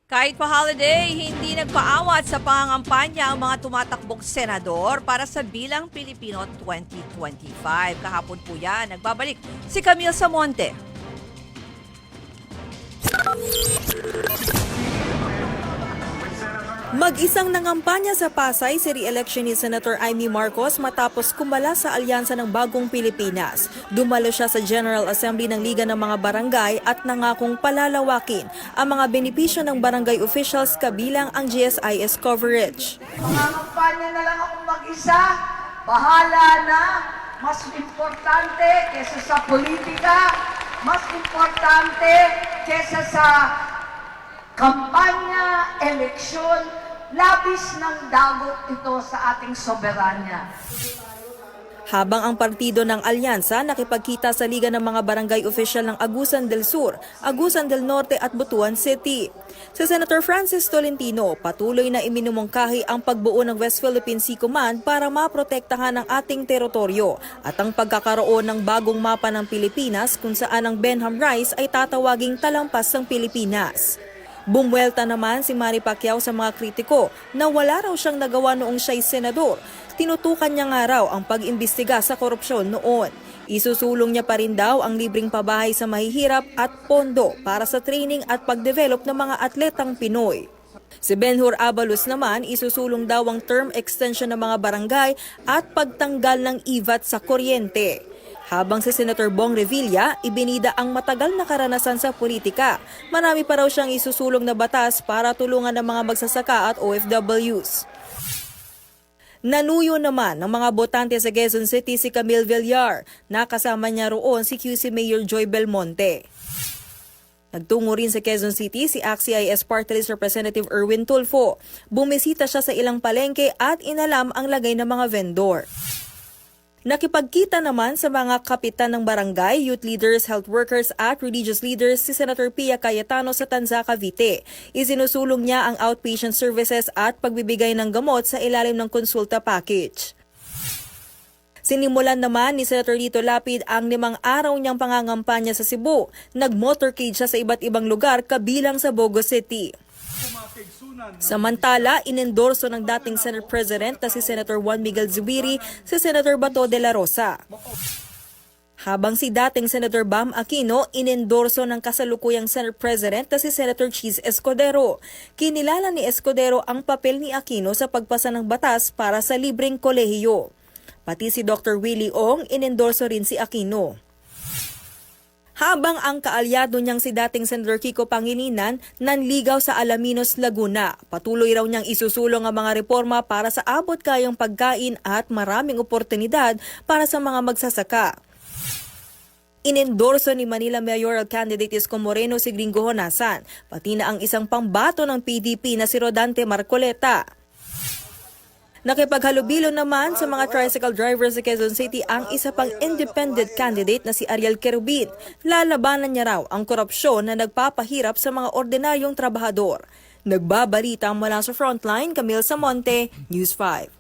Kahit pa holiday, hindi nagpaawat sa pangangampanya ang mga tumatakbong senador para sa Bilang Pilipino 2025. Kahapon po yan, nagbabalik si Camille Samonte. Mag-isang nangampanya sa Pasay si re-election ni Senator Amy Marcos matapos kumala sa alyansa ng Bagong Pilipinas. Dumalo siya sa General Assembly ng Liga ng mga Barangay at nangakong palalawakin ang mga benepisyo ng barangay officials kabilang ang GSIS coverage. Mangangampanya na lang akong mag-isa, bahala na, mas importante kesa sa politika, mas importante kesa sa kampanya, eleksyon, labis ng dagot ito sa ating soberanya. Habang ang partido ng alyansa nakipagkita sa Liga ng mga Barangay Official ng Agusan del Sur, Agusan del Norte at Butuan City. Si Senator Francis Tolentino, patuloy na iminumungkahi ang pagbuo ng West Philippine Sea Command para maprotektahan ang ating teritoryo at ang pagkakaroon ng bagong mapa ng Pilipinas kung saan ang Benham Rice ay tatawaging talampas ng Pilipinas. Bumwelta naman si Manny Pacquiao sa mga kritiko na wala raw siyang nagawa noong siya'y senador. Tinutukan niya nga raw ang pag-imbestiga sa korupsyon noon. Isusulong niya pa rin daw ang libreng pabahay sa mahihirap at pondo para sa training at pag-develop ng mga atletang Pinoy. Si Benhur Abalos naman, isusulong daw ang term extension ng mga barangay at pagtanggal ng IVAT sa kuryente. Habang si Senator Bong Revilla, ibinida ang matagal na karanasan sa politika. Marami pa raw siyang isusulong na batas para tulungan ng mga magsasaka at OFWs. Nanuyo naman ng mga botante sa Quezon City si Camille Villar. Nakasama niya roon si QC Mayor Joy Belmonte. Nagtungo rin sa Quezon City si ACT-CIS Party List Representative Erwin Tulfo. Bumisita siya sa ilang palengke at inalam ang lagay ng mga vendor. Nakipagkita naman sa mga kapitan ng barangay, youth leaders, health workers at religious leaders si Senator Pia Cayetano sa Tanza, Cavite. Isinusulong niya ang outpatient services at pagbibigay ng gamot sa ilalim ng konsulta package. Sinimulan naman ni Senator Lito Lapid ang 5 araw niyang pangangampanya sa Cebu. Nag-motorcade siya sa iba't ibang lugar kabilang sa Bogo City. Samantala, inendorso ng dating Senate President na si Senator Juan Miguel Zubiri si Senator Bato de la Rosa. Habang si dating Senator Bam Aquino, inendorso ng kasalukuyang Senate President na si Senator Cheese Escudero. Kinilala ni Escudero ang papel ni Aquino sa pagpasa ng batas para sa libreng kolehiyo. Pati si Dr. Willie Ong, inendorso rin si Aquino. Habang ang kaalyado niyang si dating Senator Kiko Pangilinan nanligaw sa Alaminos, Laguna. Patuloy raw niyang isusulong ang mga reforma para sa abot kayang pagkain at maraming oportunidad para sa mga magsasaka. Inendorso ni Manila Mayoral Candidate Isko Moreno si Gringo Honasan, pati na ang isang pambato ng PDP na si Rodante Marcoleta. Nakipaghalubilo naman sa mga tricycle drivers sa Quezon City ang isa pang independent candidate na si Ariel Querubin. Lalabanan niya raw ang korupsyon na nagpapahirap sa mga ordinaryong trabahador. Nagbabalita mula sa Frontline, Camille Samonte, News 5.